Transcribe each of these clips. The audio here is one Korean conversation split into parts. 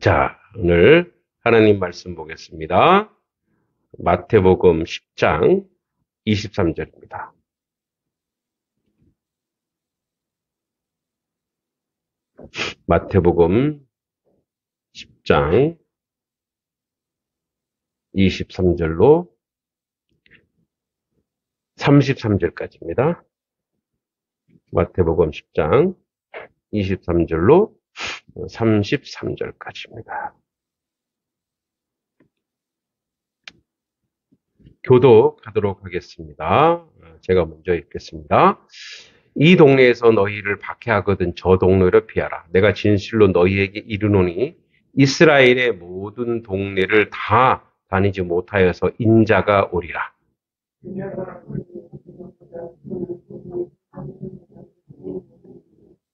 자, 오늘 하나님 말씀 보겠습니다. 마태복음 10장 23절입니다. 마태복음 10장 23절로 33절까지입니다. 마태복음 10장 23절로 33절까지입니다. 교독하도록 하겠습니다. 제가 먼저 읽겠습니다. 이 동네에서 너희를 박해하거든 저 동네를 피하라. 내가 진실로 너희에게 이르노니 이스라엘의 모든 동네를 다 다니지 못하여서 인자가 오리라.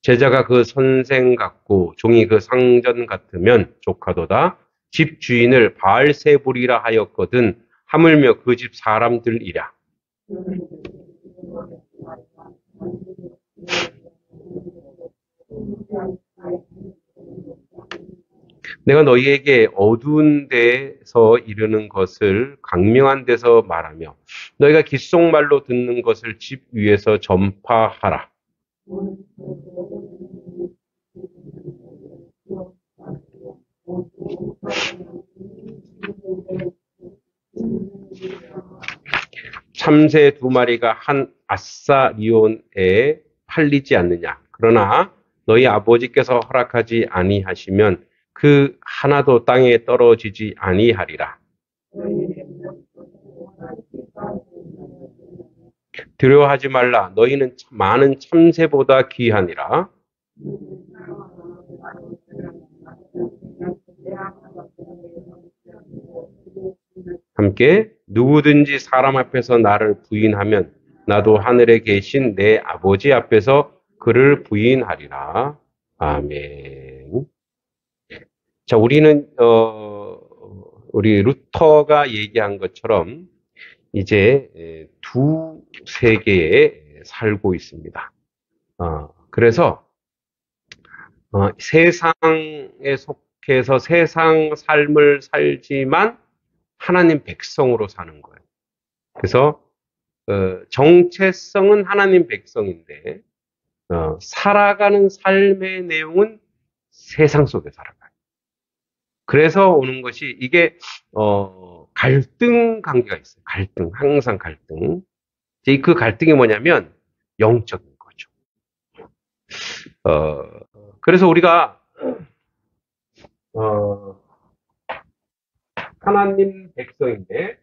제자가 그 선생 같고 종이 그 상전 같으면 족하도다. 집 주인을 바알세불이라 하였거든 하물며 그 집 사람들이랴. 내가 너희에게 어두운 데서 이르는 것을 강명한 데서 말하며 너희가 귓속말로 듣는 것을 집 위에서 전파하라. 참새 두 마리가 한 아사리온에 팔리지 않느냐. 그러나 너희 아버지께서 허락하지 아니하시면 그 하나도 땅에 떨어지지 아니하리라. 두려워하지 말라. 너희는 많은 참새보다 귀하니라. 함께 누구든지 사람 앞에서 나를 부인하면 나도 하늘에 계신 내 아버지 앞에서 그를 부인하리라. 아멘. 자, 우리는 우리 루터가 얘기한 것처럼 이제 두 세계에 살고 있습니다. 그래서 세상에 속해서 세상 삶을 살지만 하나님 백성으로 사는 거예요. 그래서 정체성은 하나님 백성인데 살아가는 삶의 내용은 세상 속에 살아가요. 그래서 오는 것이 이게 갈등 관계가 있어요. 갈등, 항상 갈등. 그 갈등이 뭐냐면 영적인 거죠. 그래서 우리가 하나님 백성인데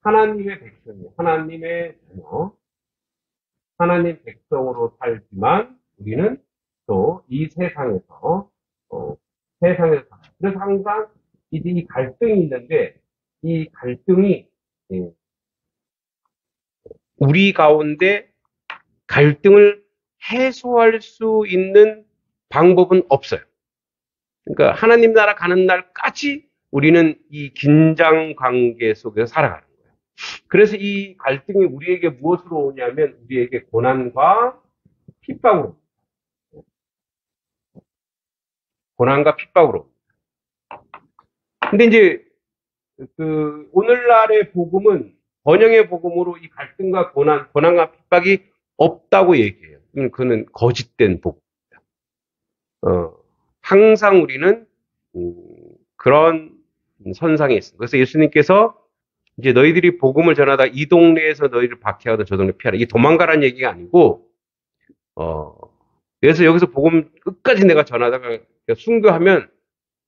하나님의 백성이에요. 하나님의 자녀, 하나님 백성으로 살지만 우리는 또 이 세상에서 살아요. 그래서 항상 이제 이 갈등이 있는데 이 갈등이 우리 가운데 갈등을 해소할 수 있는 방법은 없어요. 그러니까 하나님 나라 가는 날까지 우리는 이 긴장 관계 속에서 살아가는 거예요. 그래서 이 갈등이 우리에게 무엇으로 오냐면 우리에게 고난과 핍박으로. 고난과 핍박으로. 근데 이제 오늘날의 복음은 번영의 복음으로 이 갈등과 고난과 핍박이 없다고 얘기해요. 그는 거짓된 복음입니다. 항상 우리는 그런 선상에 있습니다. 그래서 예수님께서 이제 너희들이 복음을 전하다 이 동네에서 너희를 박해하거든 저 동네 피하라. 이게 도망가라는 얘기가 아니고 그래서 여기서 복음 끝까지 내가 전하다가 순교하면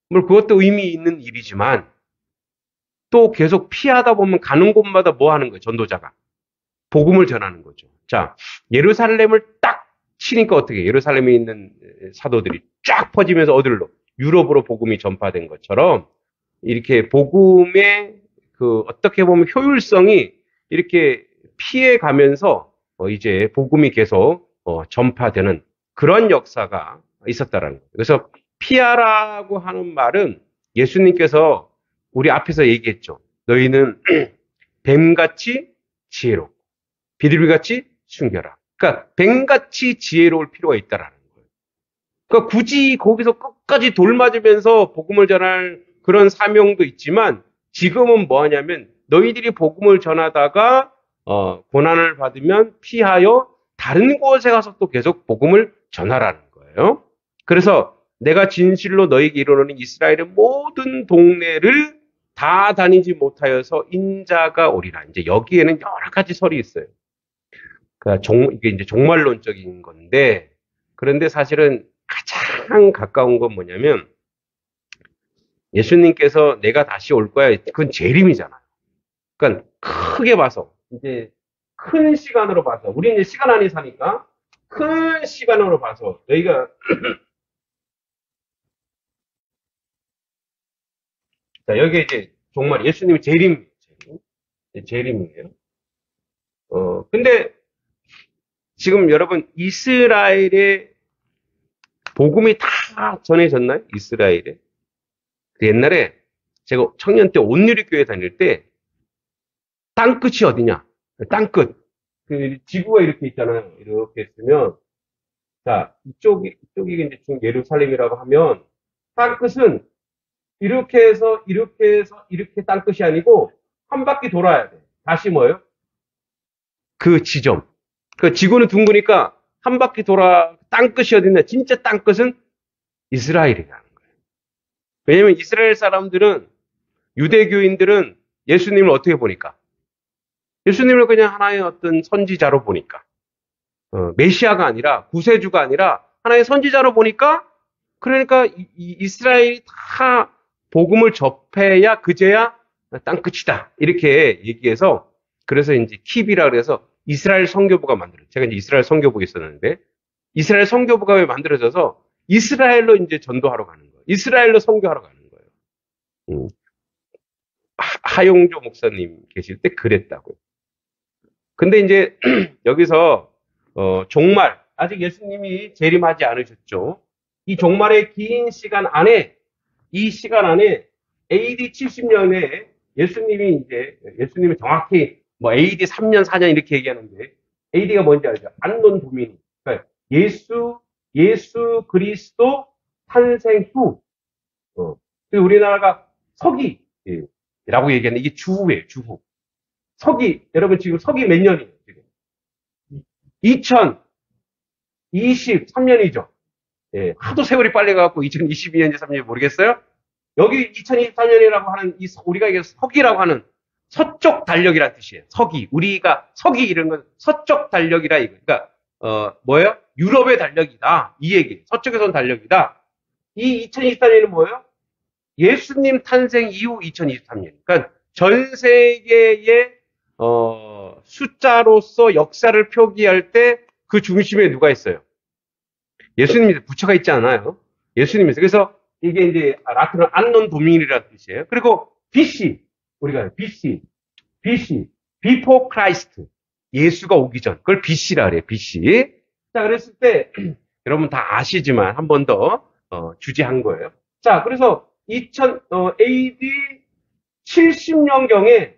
물론 그것도 의미 있는 일이지만 또 계속 피하다 보면 가는 곳마다 뭐 하는 거예요? 전도자가. 복음을 전하는 거죠. 자, 예루살렘을 딱 치니까 어떻게 해요? 예루살렘에 있는 사도들이 쫙 퍼지면서 어디로? 유럽으로 복음이 전파된 것처럼 이렇게 복음의 어떻게 보면 효율성이 이렇게 피해 가면서 이제 복음이 계속 전파되는 그런 역사가 있었다라는 거예요. 그래서 피하라고 하는 말은 예수님께서 우리 앞에서 얘기했죠. 너희는 뱀같이 지혜롭고 비둘기같이 숨겨라. 그러니까 뱀같이 지혜로울 필요가 있다라는 거예요. 그러니까 굳이 거기서 끝까지 돌 맞으면서 복음을 전할 그런 사명도 있지만 지금은 뭐 하냐면 너희들이 복음을 전하다가 고난을 받으면 피하여 다른 곳에 가서 또 계속 복음을 전하라는 거예요. 그래서 내가 진실로 너희에게 이르노니 이스라엘의 모든 동네를 다 다니지 못하여서 인자가 오리라. 이제 여기에는 여러 가지 설이 있어요. 그러니까 이게 이제 종말론적인 건데, 그런데 사실은 가장 가까운 건 뭐냐면 예수님께서 내가 다시 올 거야. 그건 재림이잖아요. 그러니까 크게 봐서 이제 큰 시간으로 봐서 우리 이제 시간 안에 사니까 큰 시간으로 봐서 너희가 자 여기 이제 정말 예수님이 재림이에요. 근데 지금 여러분 이스라엘의 복음이 다 전해졌나요? 이스라엘에 그 옛날에 제가 청년 때 온누리교회 다닐 때 땅끝이 어디냐? 땅끝. 그 지구가 이렇게 있잖아요. 이렇게 있으면 자 이쪽이 이제 예루살렘이라고 하면 땅끝은 이렇게 땅끝이 아니고 한 바퀴 돌아야 돼. 다시 뭐예요? 그 지점. 그 지구는 둥그니까 한 바퀴 돌아 땅끝이 어디냐? 진짜 땅끝은 이스라엘이라는 거예요. 왜냐면 이스라엘 사람들은 유대교인들은 예수님을 어떻게 보니까? 예수님을 그냥 하나의 어떤 선지자로 보니까. 메시아가 아니라 구세주가 아니라 하나의 선지자로 보니까 그러니까 이스라엘이 다 복음을 접해야 그제야 땅끝이다. 이렇게 얘기해서 그래서 이제 킵이라 그래서 이스라엘 선교부가 만들어요. 제가 이제 이스라엘 선교부에 있었는데 이스라엘 선교부가 왜 만들어져서 이스라엘로 이제 전도하러 가는 거예요. 이스라엘로 선교하러 가는 거예요. 하용조 목사님 계실 때 그랬다고요. 근데 이제 여기서 종말 아직 예수님이 재림하지 않으셨죠. 이 종말의 긴 시간 안에 이 시간 안에 AD 70년에 예수님이 정확히 뭐 AD 3년 4년 이렇게 얘기하는데 AD가 뭔지 알죠? 안논 도미니. 그러니까 예수 그리스도 탄생 후. 그리고 우리나라가 서기라고 얘기하는 이게 주후예요. 주후. 서기 여러분 지금 서기 몇 년이에요? 지금 2023년이죠. 예, 하도 세월이 빨리 가갖고 2022년인지 3년인지 모르겠어요. 여기 2023년이라고 하는 우리가 이게 서기라고 하는 서쪽 달력이라는 뜻이에요. 서기. 우리가 서기 이런 건 서쪽 달력이라 이거. 그러니까 뭐예요? 유럽의 달력이다. 이 얘기. 서쪽에서 온 달력이다. 이 2023년은 뭐예요? 예수님 탄생 이후 2023년. 그러니까 전 세계의 숫자로서 역사를 표기할 때 그 중심에 누가 있어요? 예수님이 부처가 있지 않아요? 예수님이 있어요. 그래서 이게 이제 라틴어 안논 도미니라는 뜻이에요. 그리고 BC 우리가 BC Before Christ 예수가 오기 전 그걸 BC라 그래요. BC. 자 그랬을 때 여러분 다 아시지만 한 번 더 주제한 거예요. 자 그래서 AD 70년경에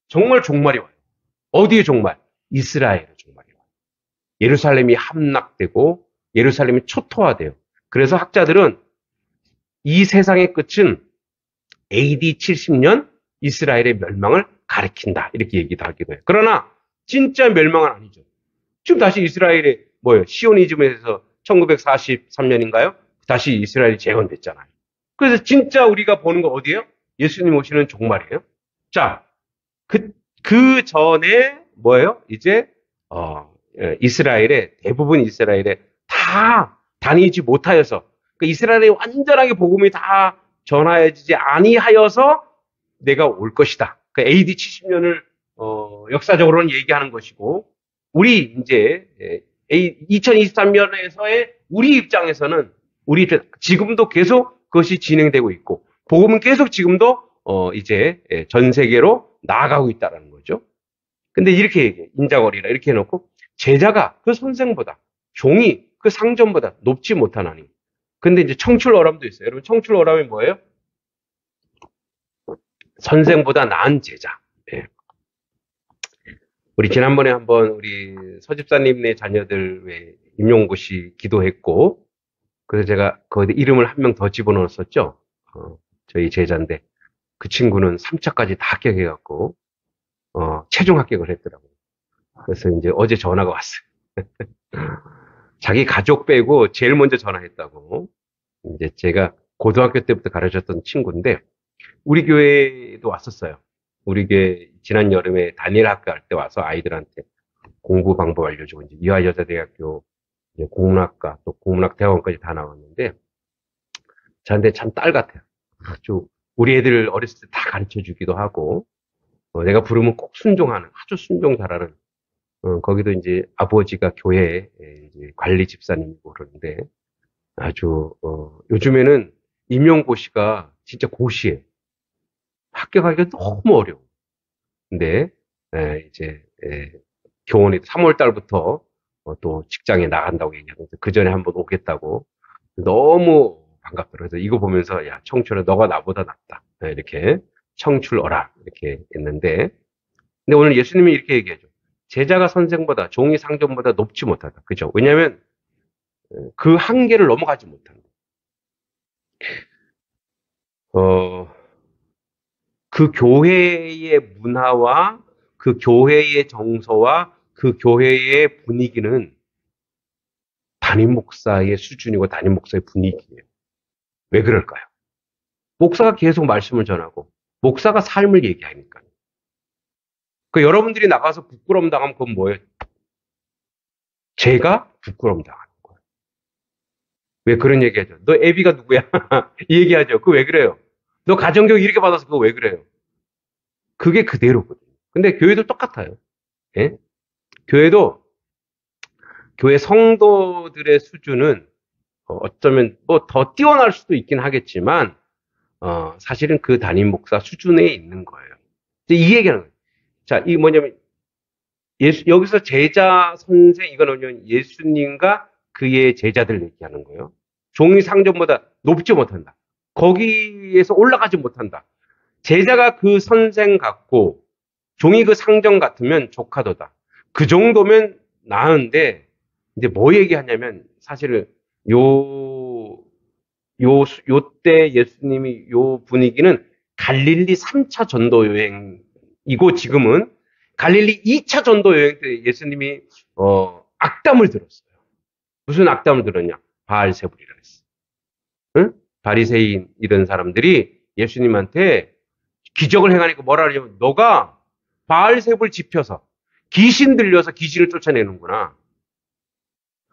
정말 종말이 와요. 어디에 종말? 이스라엘의 종말이 와요. 예루살렘이 함락되고 예루살렘이 초토화돼요. 그래서 학자들은 이 세상의 끝은 AD 70년 이스라엘의 멸망을 가리킨다. 이렇게 얘기도 하기도 해요. 그러나 진짜 멸망은 아니죠. 지금 다시 이스라엘의 시오니즘에서 1943년인가요? 다시 이스라엘이 재건됐잖아요. 그래서 진짜 우리가 보는 거 어디예요? 예수님 오시는 종말이에요. 자, 그 전에 뭐예요? 이제 대부분 이스라엘에 다 다니지 못하여서 그 이스라엘에 완전하게 복음이 다 전하여지지 아니하여서 내가 올 것이다. 그 AD 70년을 역사적으로는 얘기하는 것이고 우리 이제 2023년에서의 우리 입장에서는 지금도 계속 그것이 진행되고 있고 복음은 계속 지금도 이제 전 세계로 나아가고 있다는 거죠. 근데 이렇게 얘기해. 인자거리라 이렇게 해놓고 제자가 그 선생보다 종이 그 상전보다 높지 못하나니. 근데 이제 청출어람도 있어요. 여러분 청출어람이 뭐예요? 선생보다 나은 제자. 네. 우리 지난번에 한번 우리 서집사님네 자녀들 왜 임용고 씨 기도했고 그래서 제가 거기 이름을 한 명 더 집어넣었었죠. 저희 제자인데 그 친구는 3차까지 다 합격해갖고 최종 합격을 했더라고요. 그래서 이제 어제 전화가 왔어요. 자기 가족 빼고 제일 먼저 전화했다고. 이제 제가 고등학교 때부터 가르쳤던 친구인데 우리 교회에도 왔었어요. 우리 교회 지난 여름에 단일 학교 할 때 와서 아이들한테 공부 방법 알려주고 이제 이화여자대학교 이제 국문학과 또 국문학대학원까지 다 나왔는데 저한테 참 딸 같아요. 아주 우리 애들 어렸을 때 다 가르쳐 주기도 하고 내가 부르면 꼭 순종하는 아주 순종 잘하는 거기도 이제 아버지가 교회 이제 관리 집사님이고 그러는데 아주 요즘에는 임용고시가 진짜 고시예요. 합격하기가 너무 어려워. 근데 이제 교원이 3월 달부터 또 직장에 나간다고 얘기하면서 그 전에 한번 오겠다고 너무 반갑더라고요. 그래서 이거 보면서 야 청춘아 너가 나보다 낫다 이렇게 청출어라 이렇게 했는데 근데 오늘 예수님이 이렇게 얘기하죠. 제자가 선생보다 종이 상전보다 높지 못하다. 그죠? 왜냐하면 그 한계를 넘어가지 못한다. 그 교회의 문화와 그 교회의 정서와 그 교회의 분위기는 담임 목사의 수준이고 담임 목사의 분위기예요. 왜 그럴까요? 목사가 계속 말씀을 전하고 목사가 삶을 얘기하니까. 그 여러분들이 나가서 부끄러움 당하면 그건 뭐예요? 제가 부끄러움 당하는 거예요. 왜 그런 얘기하죠? 너 애비가 누구야? 이 얘기하죠. 그거 왜 그래요? 너 가정교육 이렇게 받아서 그거 왜 그래요? 그게 그대로거든요. 근데 교회도 똑같아요. 예? 교회도 교회 성도들의 수준은 어쩌면 뭐 더 뛰어날 수도 있긴 하겠지만 사실은 그 담임 목사 수준에 있는 거예요. 이 얘기하는 거예요. 자, 이 뭐냐면 여기서 제자 선생 이거는 예수님과 그의 제자들 얘기하는 거예요. 종이 상전보다 높지 못한다. 거기에서 올라가지 못한다. 제자가 그 선생 같고 종이 그 상전 같으면 조카도다. 그 정도면 나은데 이제 뭐 얘기하냐면 사실은 요때 예수님이 요 분위기는 갈릴리 3차 전도 여행이고 지금은 갈릴리 2차 전도 여행 때 예수님이 악담을 들었어요. 무슨 악담을 들었냐? 바알세불이라 했어. 응? 바리새인 이런 사람들이 예수님한테 기적을 행하니까 뭐라 그러냐면 너가 바알세불 지펴서 귀신 들려서 귀신을 쫓아내는구나.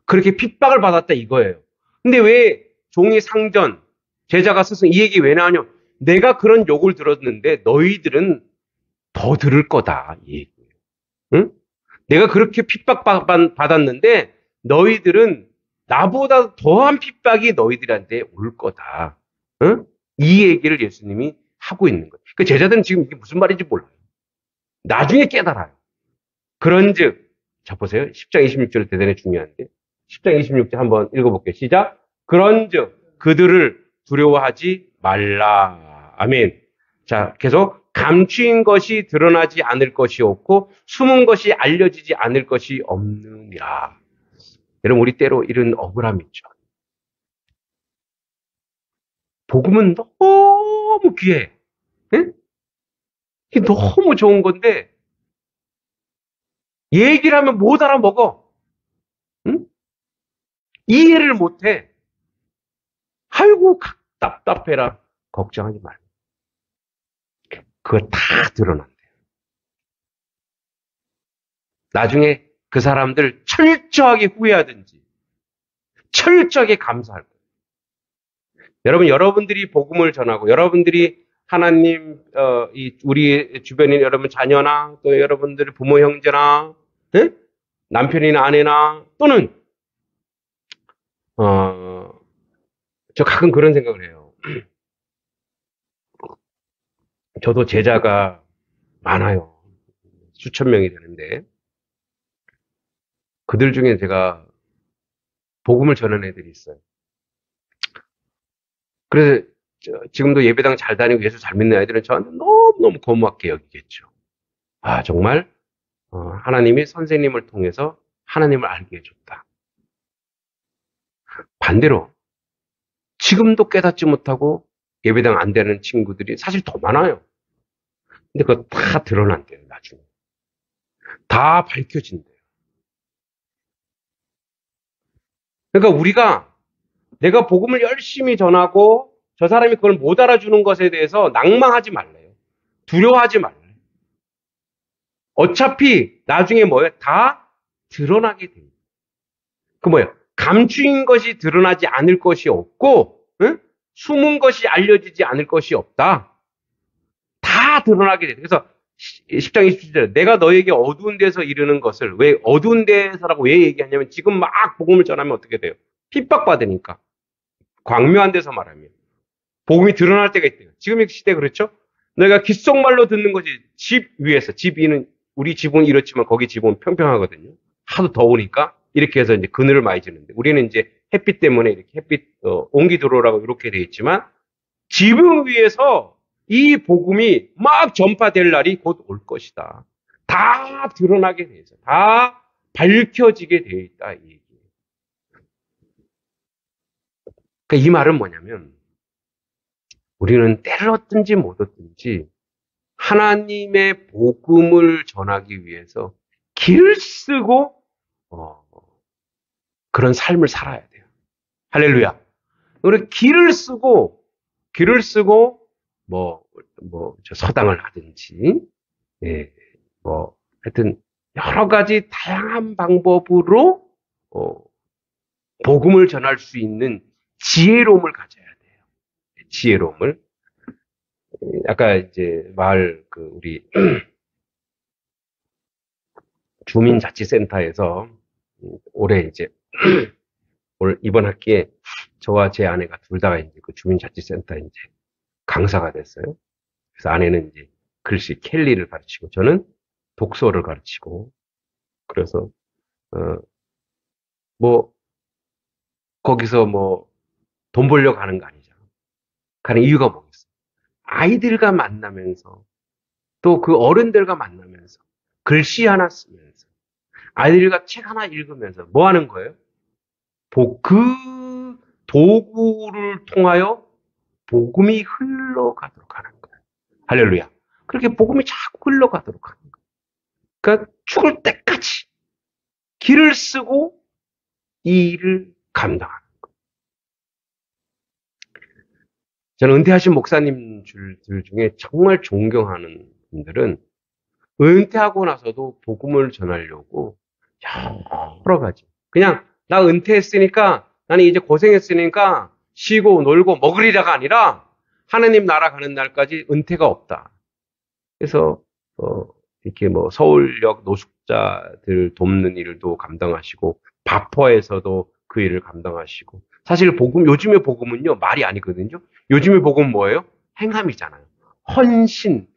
그렇게 핍박을 받았다 이거예요. 근데 왜 종이 상전, 제자가 스승 이 얘기 왜 나오냐? 내가 그런 욕을 들었는데 너희들은 더 들을 거다 이 얘기예요. 응? 내가 그렇게 핍박받았는데 너희들은 나보다 더한 핍박이 너희들한테 올 거다. 응? 이 얘기를 예수님이 하고 있는 거예요. 그 제자들은 지금 이게 무슨 말인지 몰라요. 나중에 깨달아요. 그런즉 자 보세요. 10장 26절 대단히 중요한데 10장 26절 한번 읽어볼게요. 시작. 그런즉 그들을 두려워하지 말라. 아멘. 자 계속 감추인 것이 드러나지 않을 것이 없고 숨은 것이 알려지지 않을 것이 없느니라. 여러분 우리 때로 이런 억울함이 있죠. 복음은 너무 귀해. 응? 이게 너무 좋은 건데 얘기를 하면 못 알아먹어. 응? 이해를 못해. 아이고 답답해라. 걱정하지 말고. 그거 다 드러난대요. 나중에 그 사람들 철저하게 후회하든지 철저하게 감사할 거예요. 여러분, 여러분들이 복음을 전하고 여러분들이 하나님, 우리 주변인 여러분 자녀나 또 여러분들의 부모 형제나 네? 남편이나 아내나 또는 저 가끔 그런 생각을 해요. 저도 제자가 많아요. 수천 명이 되는데 그들 중에 제가 복음을 전하는 애들이 있어요. 그래서 지금도 예배당 잘 다니고 예수 잘 믿는 아이들은 저한테 너무너무 고맙게 여기겠죠. 아 정말 하나님이 선생님을 통해서 하나님을 알게 해줬다. 반대로 지금도 깨닫지 못하고 예배당 안 되는 친구들이 사실 더 많아요. 근데 그거 다 드러난대요, 나중에. 다 밝혀진대요. 그러니까 우리가 내가 복음을 열심히 전하고 저 사람이 그걸 못 알아주는 것에 대해서 낭망하지 말래요. 두려워하지 말래요. 어차피 나중에 뭐예요? 다 드러나게 돼요. 그 뭐예요? 감추인 것이 드러나지 않을 것이 없고, 응? 숨은 것이 알려지지 않을 것이 없다. 다 드러나게 돼요. 그래서 10장 27절 내가 너에게 어두운 데서 이르는 것을 왜 어두운 데서라고 왜 얘기하냐면 지금 막 복음을 전하면 어떻게 돼요? 핍박받으니까. 광명한 데서 말하면. 복음이 드러날 때가 있대요. 지금 이 시대 그렇죠? 내가 귓속말로 듣는 것이 집 위에서, 집 위는 우리 집은 이렇지만 거기 집은 평평하거든요. 하도 더우니까 이렇게 해서 이제 그늘을 많이 지는데 우리는 이제 햇빛 때문에 이렇게 햇빛 온기 들어오라고 이렇게 돼 있지만 지붕 위에서 이 복음이 막 전파될 날이 곧 올 것이다. 다 드러나게 돼 있어. 다 밝혀지게 돼 있다. 이 얘기예요. 그러니까 이 말은 뭐냐면 우리는 때를 얻든지 못 얻든지 하나님의 복음을 전하기 위해서 길을 쓰고 그런 삶을 살아야 돼요. 할렐루야. 우리 길을 쓰고 저 서당을 하든지 예, 하여튼 여러 가지 다양한 방법으로 복음을 전할 수 있는 지혜로움을 가져야 돼요. 지혜로움을. 아까 이제 우리 주민자치센터에서 올해 이제 이번 학기에 저와 제 아내가 둘 다 이제 그 주민자치센터 이제 강사가 됐어요. 그래서 아내는 이제 글씨 캘리를 가르치고 저는 독서를 가르치고 그래서 거기서 돈 벌려고 하는 거 아니죠. 가는 이유가 뭐겠어요? 아이들과 만나면서 또 그 어른들과 만나면서 글씨 하나 쓰면서 아이들과 책 하나 읽으면서 뭐 하는 거예요? 그 도구를 통하여 복음이 흘러가도록 하는 거예요. 할렐루야. 그렇게 복음이 자꾸 흘러가도록 하는 거예요. 그러니까 죽을 때까지 길을 쓰고 이 일을 감당하는 거예요. 저는 은퇴하신 목사님들 중에 정말 존경하는 분들은 은퇴하고 나서도 복음을 전하려고 여러 가지. 그냥 나 은퇴했으니까 나는 이제 고생했으니까 쉬고 놀고 먹으리라가 아니라 하나님 나라 가는 날까지 은퇴가 없다. 그래서 이렇게 서울역 노숙자들 돕는 일도 감당하시고 바퍼에서도 그 일을 감당하시고 사실 요즘의 복음은요 말이 아니거든요. 요즘의 복음은 뭐예요? 행함이잖아요. 헌신,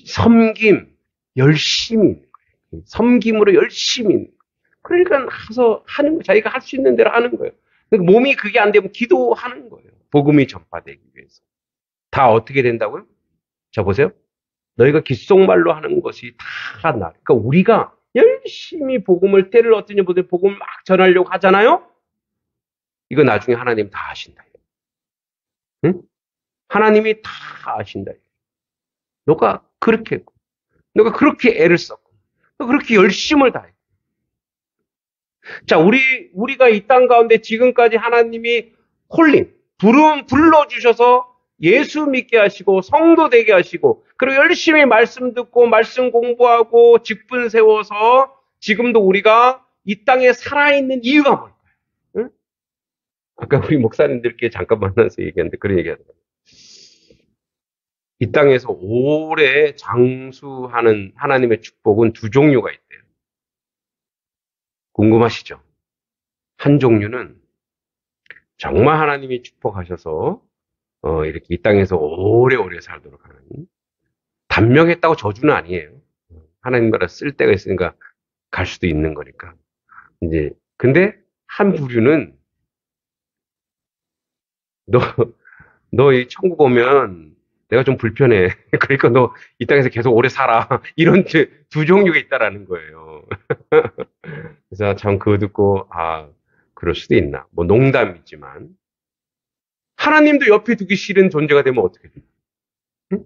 섬김, 열심히 있는 거예요. 섬김으로 열심히 있는 거예요. 그러니까 가서 하는 거예요. 자기가 할 수 있는 대로 하는 거예요. 그러니까 몸이 그게 안 되면 기도하는 거예요. 복음이 전파되기 위해서. 다 어떻게 된다고요? 자 보세요. 너희가 귓속말로 하는 것이 다 나. 그러니까 우리가 열심히 복음을 때를 얻든지 보든 복음을 막 전하려고 하잖아요. 이거 나중에 하나님 다 아신다. 응? 하나님이 다 아신다. 너가 그렇게 했고, 너가 그렇게 애를 썼고, 너가 그렇게 열심을 다했고. 자, 우리가 이 땅 가운데 지금까지 하나님이 불러주셔서 예수 믿게 하시고, 성도 되게 하시고, 그리고 열심히 말씀 듣고, 말씀 공부하고, 직분 세워서, 지금도 우리가 이 땅에 살아있는 이유가 뭘까요? 응? 아까 우리 목사님들께 잠깐 만나서 얘기했는데, 그런 얘기 하더라고요. 이 땅에서 오래 장수하는 하나님의 축복은 두 종류가 있대요. 궁금하시죠? 한 종류는 정말 하나님이 축복하셔서 이렇게 이 땅에서 오래오래 살도록 하는 단명했다고 저주는 아니에요. 하나님마다 쓸 때가 있으니까 갈 수도 있는 거니까. 이제 근데 한 부류는 너 이 천국 오면 내가 좀 불편해. 그러니까 너 이 땅에서 계속 오래 살아. 이런 두 종류가 있다라는 거예요. 그래서 참 그거 듣고 그럴 수도 있나. 농담이지만 하나님도 옆에 두기 싫은 존재가 되면 어떻게 돼요? 응?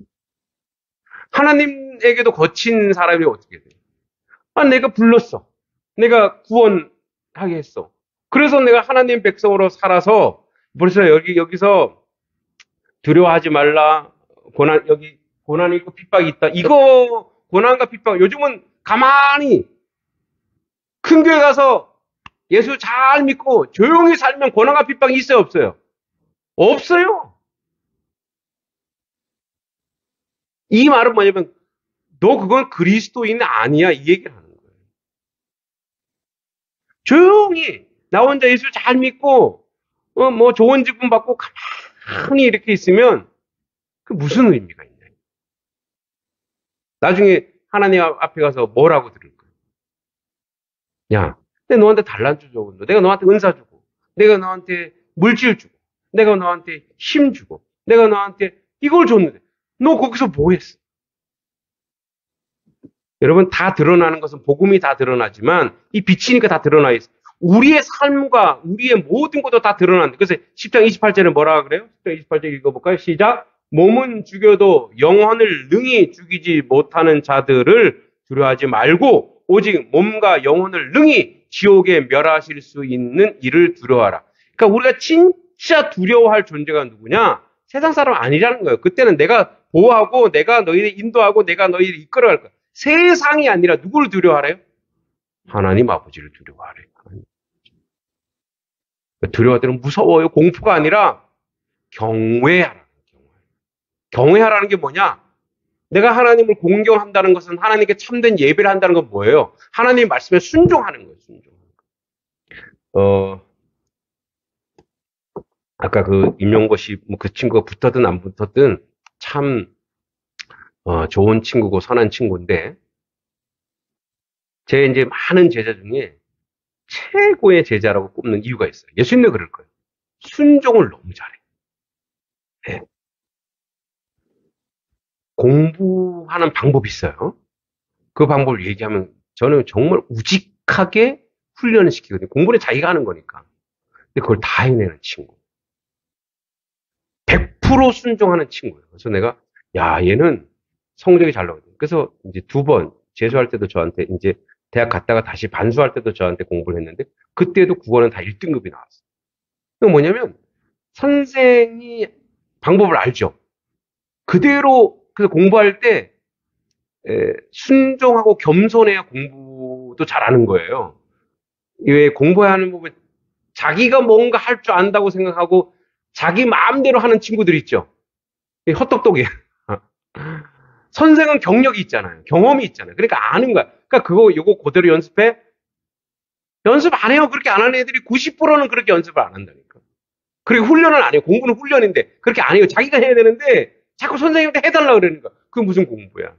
하나님에게도 거친 사람이 어떻게 돼요? 아, 내가 불렀어. 내가 구원하게 했어. 그래서 내가 하나님 백성으로 살아서 벌써 여기서 두려워하지 말라. 여기 고난이 있고 핍박이 있다. 이거 고난과 핍박, 요즘은 가만히 큰 교회 가서 예수 잘 믿고 조용히 살면 고난과 핍박이 있어요, 없어요? 없어요. 이 말은 뭐냐면 너 그건 그리스도인 아니야, 이 얘기를 하는 거예요. 조용히 나 혼자 예수 잘 믿고 뭐 좋은 직분 받고 가만히 이렇게 있으면 그 무슨 의미가 있냐. 나중에 하나님 앞에 가서 뭐라고 들을 거야? 야, 내가 너한테 달란트 줘. 내가 너한테 은사 주고, 내가 너한테 물질 주고, 내가 너한테 힘 주고, 내가 너한테 이걸 줬는데 너 거기서 뭐 했어? 여러분, 다 드러나는 것은 복음이 다 드러나지만 이 빛이니까 다 드러나 있어. 우리의 삶과 우리의 모든 것도 다 드러난다. 그래서 10장 28절에 뭐라 그래요? 10장 28절 읽어볼까요? 시작. 몸은 죽여도 영혼을 능히 죽이지 못하는 자들을 두려워하지 말고 오직 몸과 영혼을 능히 지옥에 멸하실 수 있는 이를 두려워하라. 그러니까 우리가 진짜 두려워할 존재가 누구냐? 세상 사람 아니라는 거예요. 그때는 내가 보호하고 내가 너희를 인도하고 내가 너희를 이끌어갈 거야. 세상이 아니라 누구를 두려워하래요? 하나님 아버지를 두려워하래요. 두려워할 때는 무서워요. 공포가 아니라 경외하라는 거예요. 경외하라는 게 뭐냐? 내가 하나님을 공경한다는 것은 하나님께 참된 예배를 한다는 건 뭐예요? 하나님 말씀에 순종하는 거예요. 순종. 아까 그 임용것이 그 친구가 붙었든 안 붙었든 참 좋은 친구고 선한 친구인데 제 이제 많은 제자 중에 최고의 제자라고 꼽는 이유가 있어요. 예수님도 그럴 거예요. 순종을 너무 잘해. 네. 공부하는 방법이 있어요. 그 방법을 얘기하면 저는 정말 우직하게 훈련을 시키거든요. 공부는 자기가 하는 거니까. 근데 그걸 다 해내는 친구. 100% 순종하는 친구예요. 그래서 내가 얘는 성적이 잘 나거든요. 그래서 이제 2번 재수할 때도 저한테 이제 대학 갔다가 다시 반수할 때도 저한테 공부를 했는데 그때도 국어는 다 1등급이 나왔어요. 그게 뭐냐면 선생이 방법을 알죠. 그대로 그래서 공부할 때 순종하고 겸손해야 공부도 잘하는 거예요. 왜 공부해야 하는 부분 자기가 뭔가 할 줄 안다고 생각하고 자기 마음대로 하는 친구들 있죠. 헛똑똑이에요. 선생은 경력이 있잖아요. 경험이 있잖아요. 그러니까 아는 거야. 그러니까 요거 그대로 연습해. 연습 안 해요. 그렇게 안 하는 애들이 90%는 그렇게 연습을 안 한다니까. 그리고 훈련을 안 해요. 공부는 훈련인데 그렇게 안 해요. 자기가 해야 되는데 자꾸 선생님한테 해달라고 그러는 거야. 그게 무슨 공부야.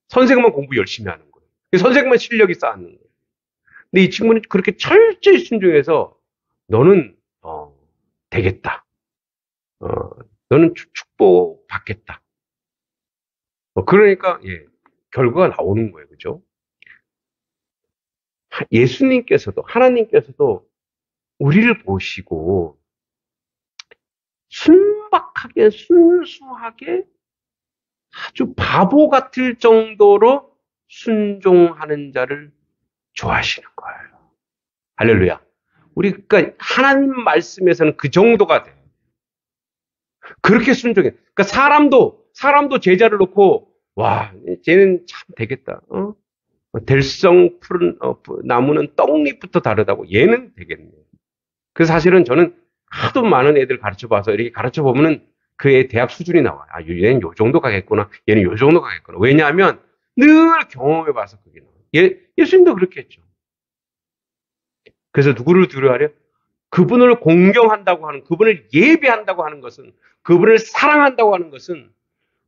선생님만 공부 열심히 하는 거예요. 선생님만 실력이 쌓는 거예요. 근데 이 친구는 그렇게 철저히 순종해서 너는 되겠다. 너는 축복 받겠다. 그러니까 결과가 나오는 거예요. 그죠? 예수님께서도 하나님께서도 우리를 보시고 순박하게 순수하게 아주 바보 같을 정도로 순종하는 자를 좋아하시는 거예요. 할렐루야. 그러니까 하나님 말씀에서는 그 정도가 돼요. 그렇게 순종해. 그러니까 사람도 제자를 놓고 쟤는 참 되겠다. 들성 푸른 나무는 떡잎부터 다르다고 얘는 되겠네. 그래서 사실은 저는 하도 많은 애들 가르쳐봐서 이렇게 가르쳐보면은 그 애 대학 수준이 나와요. 얘는 요 정도 가겠구나. 얘는 요 정도 가겠구나. 왜냐하면 늘 경험해봐서 그게 나와요. 예수님도 그렇게 했죠. 그래서 누구를 두려워하려? 그분을 공경한다고 하는, 그분을 예배한다고 하는 것은, 그분을 사랑한다고 하는 것은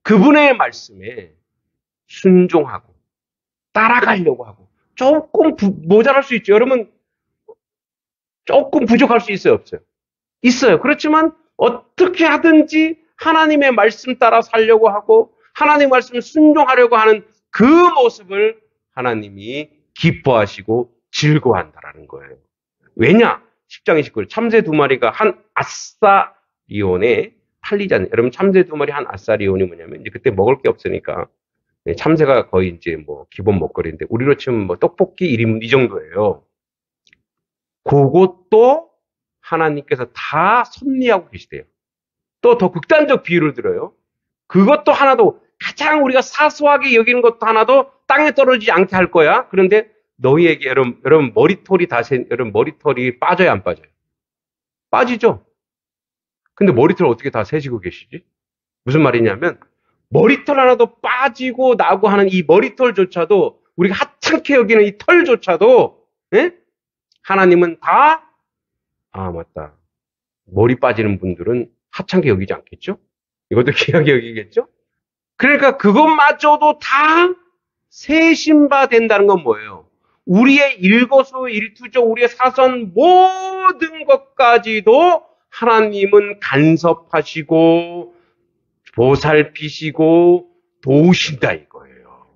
그분의 말씀에 순종하고 따라가려고 하고 조금 모자랄 수 있죠. 여러분 조금 부족할 수 있어요, 없어요? 있어요. 그렇지만 어떻게 하든지 하나님의 말씀 따라 살려고 하고 하나님의 말씀을 순종하려고 하는 그 모습을 하나님이 기뻐하시고 즐거워한다라는 거예요. 왜냐? 10장 29절 참새 2마리가 한 아싸 아싸리온에 팔리지 않는, 여러분 참새 두 마리 한 아싸리온이 뭐냐면 이제 그때 먹을 게 없으니까 참새가 거의 이제 뭐 기본 먹거리인데 우리로 치면 뭐 떡볶이 1인분 이 정도예요. 그것도 하나님께서 다 섭리하고 계시대요. 또 더 극단적 비유를 들어요. 그것도 하나도 가장 우리가 사소하게 여기는 것도 하나도 땅에 떨어지지 않게 할 거야. 그런데 너희에게 여러분 머리털이 여러분 머리털이 빠져요, 안 빠져요? 빠지죠. 근데 머리털 어떻게 다 세시고 계시지? 무슨 말이냐면 머리털 하나도 빠지고 나고 하는 이 머리털조차도 우리가 하찮게 여기는 이 털조차도 하나님은 다 맞다. 머리 빠지는 분들은 하찮게 여기지 않겠죠? 이것도 귀하게 여기겠죠? 그러니까 그것마저도 다 세심바 된다는 건 뭐예요? 우리의 일거수일투족, 우리의 사소한 모든 것까지도 하나님은 간섭하시고 보살피시고 도우신다 이거예요.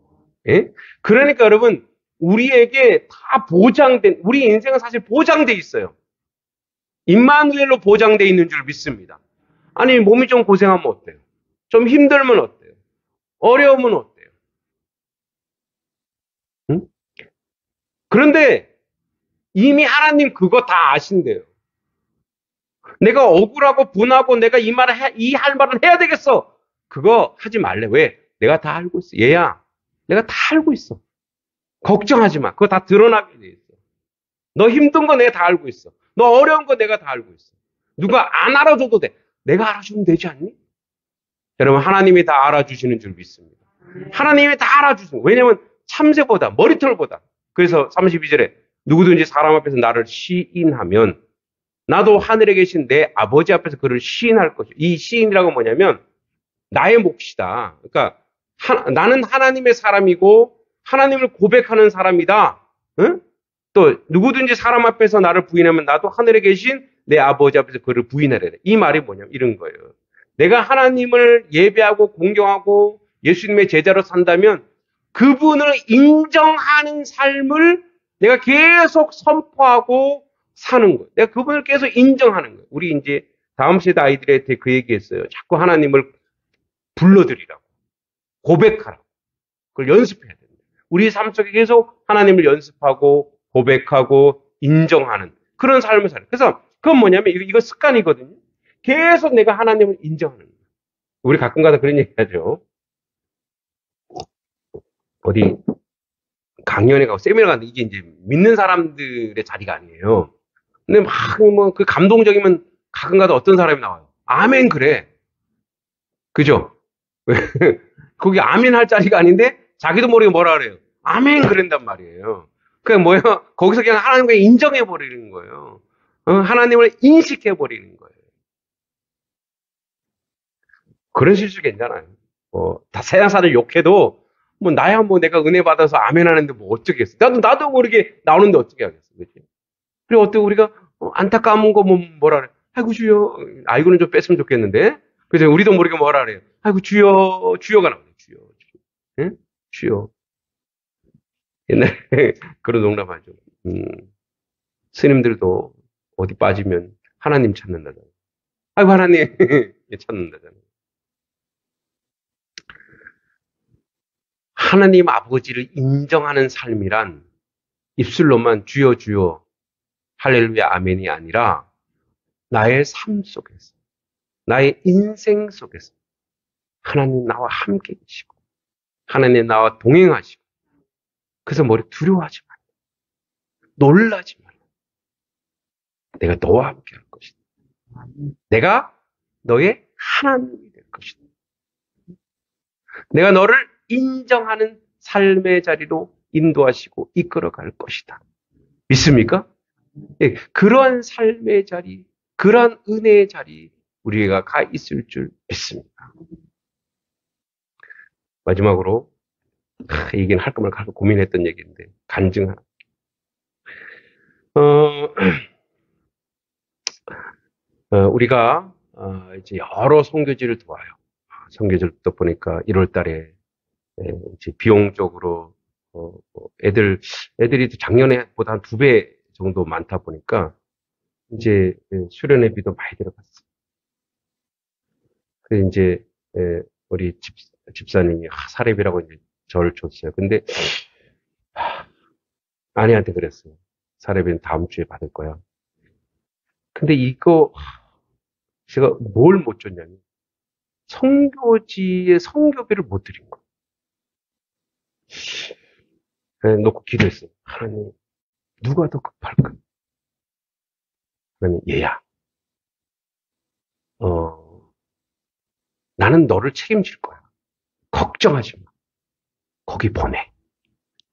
예? 그러니까 여러분 우리에게 다 보장된, 우리 인생은 사실 보장돼 있어요. 임마누엘로 보장돼 있는 줄 믿습니다. 아니 몸이 좀 고생하면 어때요? 좀 힘들면 어때요? 어려우면 어때요? 응? 그런데 이미 하나님 그거 다 아신대요. 내가 억울하고 분하고 내가 이 할 말을 해야 되겠어. 그거 하지 말래. 왜? 내가 다 알고 있어. 얘야, 내가 다 알고 있어. 걱정하지 마. 그거 다 드러나게 돼 있어. 너 힘든 거 내가 다 알고 있어. 너 어려운 거 내가 다 알고 있어. 누가 안 알아줘도 돼. 내가 알아주면 되지 않니? 여러분 하나님이 다 알아주시는 줄 믿습니다. 하나님이 다 알아주시는 거예요. 왜냐하면 참새보다 머리털보다. 그래서 32절에 누구든지 사람 앞에서 나를 시인하면 나도 하늘에 계신 내 아버지 앞에서 그를 시인할 것이요. 이 시인이라고 뭐냐면 나의 몫이다. 그러니까 나는 하나님의 사람이고 하나님을 고백하는 사람이다. 응? 또 누구든지 사람 앞에서 나를 부인하면 나도 하늘에 계신 내 아버지 앞에서 그를 부인하려 돼. 이 말이 뭐냐면 이런 거예요. 내가 하나님을 예배하고 공경하고 예수님의 제자로 산다면 그분을 인정하는 삶을 내가 계속 선포하고 사는 거예요. 내가 그분을 계속 인정하는 거예요. 우리 이제 다음 세대 아이들한테 그 얘기했어요. 자꾸 하나님을 불러드리라고. 고백하라고. 그걸 연습해야 됩니다. 우리 삶 속에 계속 하나님을 연습하고 고백하고 인정하는 그런 삶을 살아요. 그래서 그건 뭐냐면 이거 습관이거든요. 계속 내가 하나님을 인정하는 거예요. 우리 가끔가다 그런 얘기 하죠. 어디 강연에 가고 세미나 가는데 이게 이제 믿는 사람들의 자리가 아니에요. 근데 막 뭐 그 감동적이면 가끔가다 어떤 사람이 나와요. 아멘 그래. 그죠? 거기 아멘 할 자리가 아닌데 자기도 모르게 뭐라 그래요. 아멘 그런단 말이에요. 그게 뭐예요? 거기서 그냥 하나님과 인정해 버리는 거예요. 하나님을 인식해 버리는 거예요. 그런 실수 괜찮아요. 다 세상 사람들 욕해도 뭐 나야 뭐 내가 은혜 받아서 아멘 하는데 뭐 어쩌겠어. 나도 모르게 나오는데 어떻게 하겠어. 그치? 그리고 어떻게 우리가 안타까운 거 뭐라 그래. 아이고 주여. 이거는 좀 뺐으면 좋겠는데. 그래서 우리도 모르게 뭐라 그래요. 아이고 주여가 나오네. 주여. 응? 주여. 옛날에 그런 농담하죠. 스님들도 어디 빠지면 하나님 찾는다잖아요. 아이고 하나님 찾는다잖아요. 하나님 아버지를 인정하는 삶이란 입술로만 주여 주여 할렐루야 아멘이 아니라 나의 삶 속에서 나의 인생 속에서 하나님 나와 함께 계시고 하나님 나와 동행하시고 그래서 머리 두려워하지 말라. 놀라지 말라. 내가 너와 함께 할 것이다. 내가 너의 하나님이 될 것이다. 내가 너를 인정하는 삶의 자리로 인도하시고 이끌어갈 것이다. 믿습니까? 예, 그러한 삶의 자리, 그러한 은혜의 자리 우리가 가 있을 줄 믿습니다. 마지막으로 얘기는 할까 말까 고민했던 얘기인데 간증. 우리가 이제 여러 선교지를 도와요. 선교지를 또 보니까 1월 달에 이제 비용적으로 애들이 작년에보다 한 2배 정도 많다 보니까 이제 수련회비도 많이 들어갔어요. 그래서 이제, 우리 집사님이 사례비라고 이제 저를 줬어요. 근데, 아내한테 그랬어요. 사례비는 다음 주에 받을 거야. 근데 이거, 제가 뭘 못 줬냐면, 성교지의 성교비를 못 드린 거예요. 그래서 놓고 기도했어요. 하나님, 누가 더 급할까? 하나님, 얘야. 나는 너를 책임질 거야. 걱정하지 마. 거기 보내.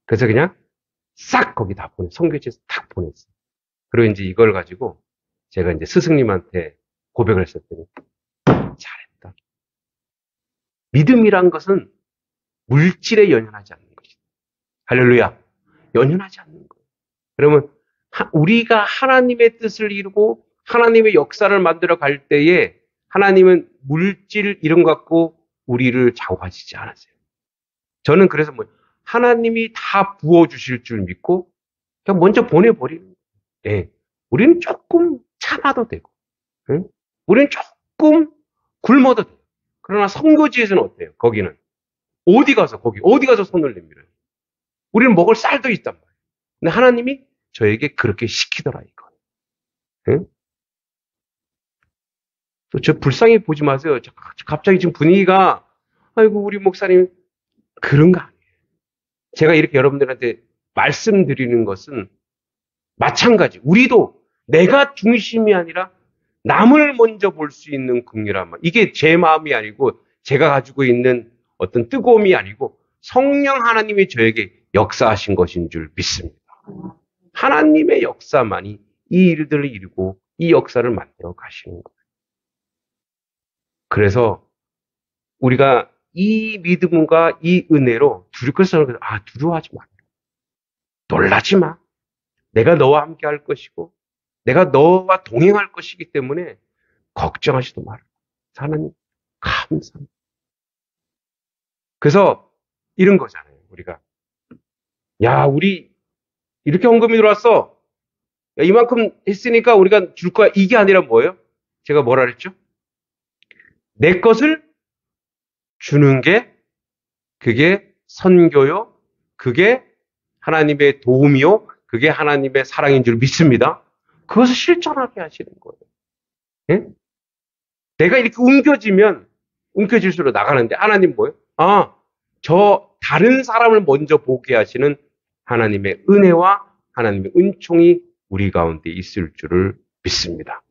그래서 그냥 싹 거기 다 보내. 성교지에서 딱 보냈어. 그리고 이제 이걸 가지고 제가 이제 스승님한테 고백을 했었더니 잘했다. 믿음이란 것은 물질에 연연하지 않는 것이다. 할렐루야. 연연하지 않는 거예요. 그러면 우리가 하나님의 뜻을 이루고 하나님의 역사를 만들어 갈 때에 하나님은 물질 이런 것 갖고 우리를 좌우하시지 않았어요. 저는 그래서 하나님이 다 부어주실 줄 믿고 그냥 먼저 보내버리는 거예요. 예. 우리는 조금 참아도 되고, 예? 우리는 조금 굶어도 돼요. 그러나 선교지에서는 어때요? 거기는 어디 가서 손을 내밀어요. 우리는 먹을 쌀도 있단 말이에요. 근데 하나님이 저에게 그렇게 시키더라 이거. 예? 저 불쌍히 보지 마세요. 갑자기 지금 분위기가 아이고 우리 목사님 그런 거 아니에요. 제가 이렇게 여러분들한테 말씀드리는 것은 마찬가지. 우리도 내가 중심이 아니라 남을 먼저 볼 수 있는 긍휼한 마음. 이게 제 마음이 아니고 제가 가지고 있는 어떤 뜨거움이 아니고 성령 하나님이 저에게 역사하신 것인 줄 믿습니다. 하나님의 역사만이 이 일들을 이루고 이 역사를 만들어 가시는 거예요. 그래서 우리가 이 믿음과 이 은혜로 두려워하지 마. 놀라지 마. 내가 너와 함께 할 것이고 내가 너와 동행할 것이기 때문에 걱정하지도 마라. 하나님 감사합니다. 그래서 이런 거잖아요. 우리가 우리 이렇게 헌금이 들어왔어. 이만큼 했으니까 우리가 줄 거야. 이게 아니라 뭐예요? 제가 뭐라 그랬죠? 내 것을 주는 게 그게 선교요. 그게 하나님의 도움이요. 그게 하나님의 사랑인 줄 믿습니다. 그것을 실천하게 하시는 거예요. 예? 내가 이렇게 움켜질수록 나가는데 하나님 뭐예요? 저 다른 사람을 먼저 보게 하시는 하나님의 은혜와 하나님의 은총이 우리 가운데 있을 줄을 믿습니다.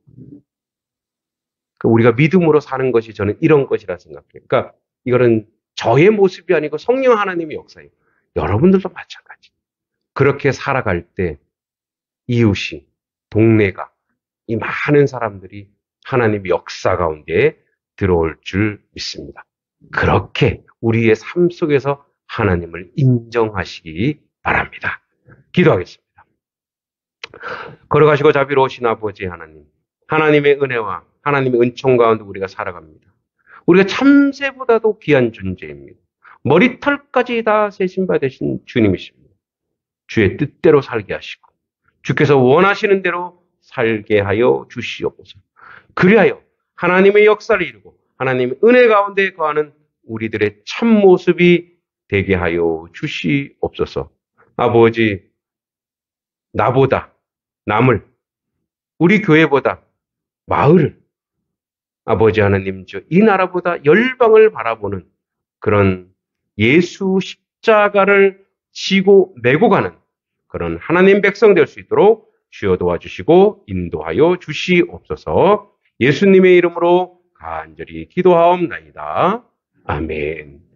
우리가 믿음으로 사는 것이 저는 이런 것이라 생각해요. 그러니까 이거는 저의 모습이 아니고 성령 하나님의 역사예요. 여러분들도 마찬가지. 그렇게 살아갈 때 이웃이, 동네가, 이 많은 사람들이 하나님의 역사 가운데 들어올 줄 믿습니다. 그렇게 우리의 삶 속에서 하나님을 인정하시기 바랍니다. 기도하겠습니다. 걸어가시고 자비로우신 아버지 하나님, 하나님의 은혜와 하나님의 은총 가운데 우리가 살아갑니다. 우리가 참새보다도 귀한 존재입니다. 머리털까지 다 세신받으신 주님이십니다. 주의 뜻대로 살게 하시고 주께서 원하시는 대로 살게 하여 주시옵소서. 그리하여 하나님의 역사를 이루고 하나님의 은혜 가운데 거하는 우리들의 참모습이 되게 하여 주시옵소서. 아버지, 나보다, 남을, 우리 교회보다, 마을을, 아버지 하나님, 이 나라보다 열방을 바라보는 그런 예수 십자가를 지고 메고 가는 그런 하나님 백성 될 수 있도록 주여 도와주시고 인도하여 주시옵소서. 예수님의 이름으로 간절히 기도하옵나이다. 아멘.